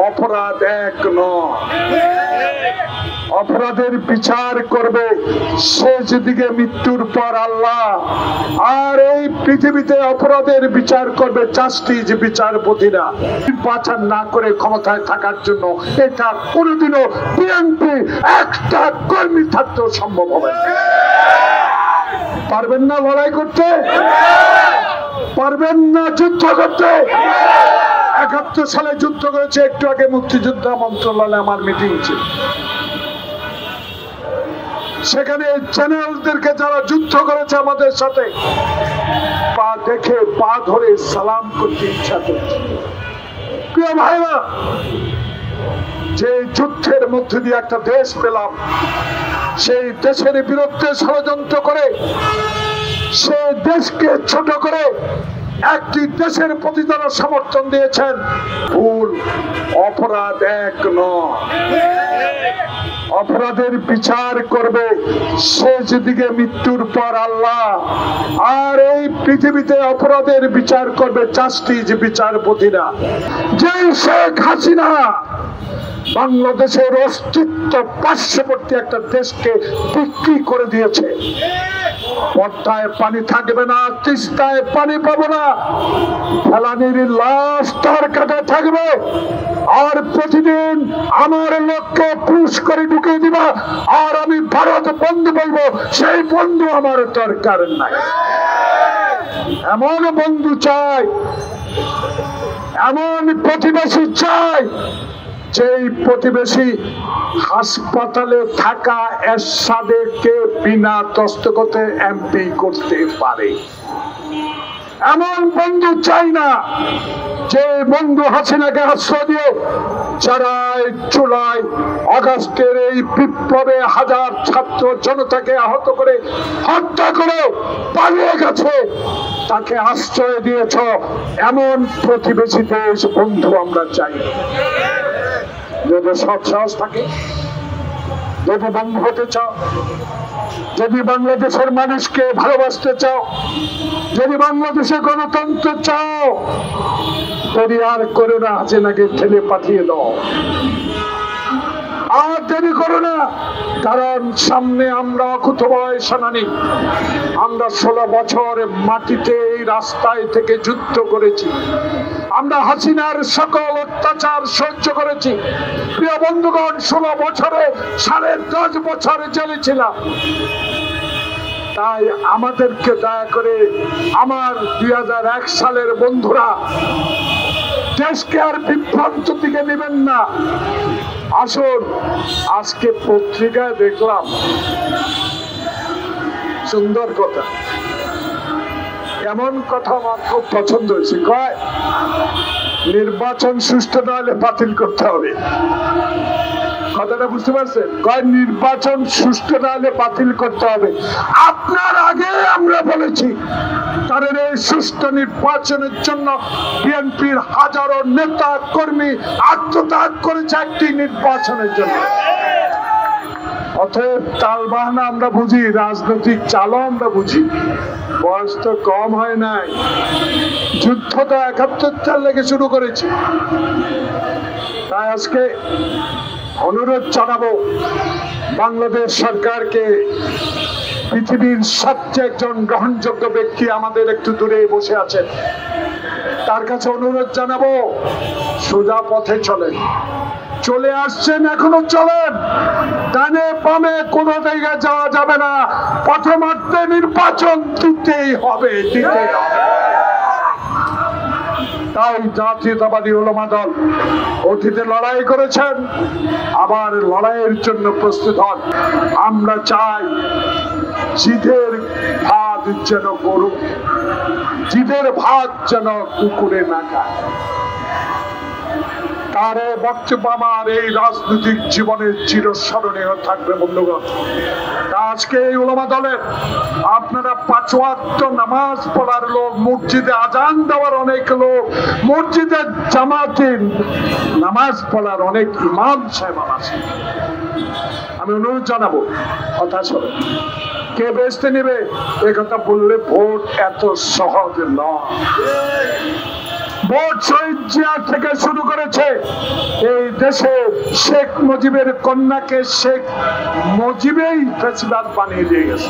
অপরাধ এক নয়। অপরাধের বিচার করবে শেষ দিকে মৃত্যুর পর আল্লাহ, আর এই পৃথিবীতে অপরাধের বিচার করবে জাস্টিস বিচারপতিরা। নির্বাচন না করে ক্ষমতায় থাকার জন্য এটা কোনোদিনও বিএনপি একটা কর্মী থাকতেও সম্ভব হবে না। পারবেন না লড়াই করতে? পারবেন না যুদ্ধ করতে? ৭১ সালে যুদ্ধ করেছে। একটু আগে মুক্তিযোদ্ধা মন্ত্রণালয়ে আমার মিটিং ছিল, সেখানে জেনারেলদেরকে যারা যুদ্ধ করেছে আমাদের সাথে, পা দেখে পা ধরে সালাম করতে ইচ্ছা করছে। প্রিয় ভাইরা, যে যুদ্ধের মধ্যে দিয়ে একটা দেশ পেলাম, সেই দেশের বিরুদ্ধে ষড়যন্ত্র করে সে দেশকে ছোট করে একটি দেশের প্রতি যারা সমর্থন দিয়েছেন, ভুল। অপরাধ এক নয়। অপরাধের বিচার করবে শেষ দিকে মৃত্যুর পর আল্লাহ, আর এই পৃথিবীতে অপরাধের বিচার করবে জাস্টিস বিচারপতিরা। যে শেখ হাসিনা বাংলাদেশের অস্তিত্ব পার্শ্ববর্তী একটা দেশকে বিক্রি করে দিয়েছে, পদ্মায় পানি থাকবে না, তিস্তায় পানি পাবো না, ফেলানির লাশ তার কাছে থাকবে, আর প্রতিদিন আমার লোককে পুশ করে ঢুকিয়ে দিবা, আর আমি ভারত বন্ধু বলবো, সেই বন্ধু আমার দরকার নাই। এমন বন্ধু চাই, এমন প্রতিবেশী চাই, যেই প্রতিবেশী হাসপাতালে থাকা এরশাদকে বিনা দস্তখতে এমপি করতে পারে। এমন বন্ধু চাই না যে বন্ধু হাসিনাকে আশ্রয় দিয়ে যারাই জুলাই আগস্টের এই বিপ্লবে হাজার ছাত্র জনতাকে আহত করে হত্যা করে পালিয়ে গেছে, তাকে আশ্রয় দিয়েছ। এমন প্রতিবেশী দেশ বন্ধু আমরা চাই। যদি সৎ সাহস থাকে, যদি বন্ধু হতে চাও, যদি বাংলাদেশের মানুষকে ভালোবাসতে চাও, যদি বাংলাদেশে গণতন্ত্র চাও, তৈরি আর করো না, হাসিনাকে ঠেলে পাঠিয়ে দাও। আর দেরি করো না, কারণ সামনে আমরা অকুতোভয় সেনানী। আমরা 16 বছর মাটিতে এই রাস্তায় থেকে যুদ্ধ করেছি, আমরা হাসিনার সকল অত্যাচার সহ্য করেছি। প্রিয় বন্ধুগণ, 16 বছরে 10.5 বছর জেলে ছিলাম। তাই আমাদেরকে দয়া করে আমার 2001 সালের বন্ধুরা দেশকে আর বিভ্রান্ত দিকে নেবেন না। আসুন, আজকে পত্রিকায় দেখলাম সুন্দর কথা, এমন কথা আমার খুব পছন্দ হয়েছে। কয় নির্বাচন সুষ্ঠু না হলে বাতিল করতে হবে। কথাটা বুঝতে পারছেন? কয় নির্বাচন সুষ্ঠু না হলে বাতিল করতে হবে। আপনার আগে আমরা বলেছি, কারণ এই সুষ্ঠু নির্বাচনের জন্য বিএনপির হাজারো নেতা কর্মী আত্মত্যাগ করেছে একটি নির্বাচনের জন্য। অতএব তালবাহানা আমরা বুঝি, রাজনৈতিক চালও আমরা বুঝি। বয়স তো কম হয় নাই, যুদ্ধ তো ৭১ সাল থেকে শুরু করেছি। তাই আজকে অনুরোধ জানাবো বাংলাদেশ সরকারকে, পৃথিবীর সবচেয়ে একজন গ্রহণযোগ্য ব্যক্তি আমাদের একটু দূরে বসে আছেন, তার কাছে অনুরোধ জানাবো সোজা পথে চলেন। চলে আসছেন, এখনো চলেন। ডানে বামে কোনো জায়গায় যাওয়া যাবে না। প্রথমার্ধে নির্বাচন দিতেই হবে, দিতেই হবে। তাই জাতীয়তাবাদী উলামা দল অতীতে লড়াই করেছেন, আবার লড়াইয়ের জন্য প্রস্তুত হন। আমরা চাই জিদের ভাত যেন গরু, জিদের ভাত যেন কুকুরে না খায়। তার বক্তব্য আমার এই রাজনৈতিক জীবনের চিরস্মরণীয় থাকবে। বন্ধুগণ, আজকে এই উলামা দলের আপনারা 5 ওয়াক্ত নামাজ পড়ার লোক, মসজিদে আজান দেওয়ার অনেক লোক, মসজিদে জামাতে নামাজ পড়ার অনেক ইমাম সাহেব আছে। আমি অনুরোধ জানাবো, কথা শোনো, কে বেচতে নেবে এ কথা বললে ভোট এত সহজ নয়। ভোট শহীদ জিয়া থেকে শুরু করেছে এই দেশে শেখ মুজিবের কন্যাকে শেখ মুজিবেই প্রেসিডেন্ট বানিয়ে দিয়ে গেছে।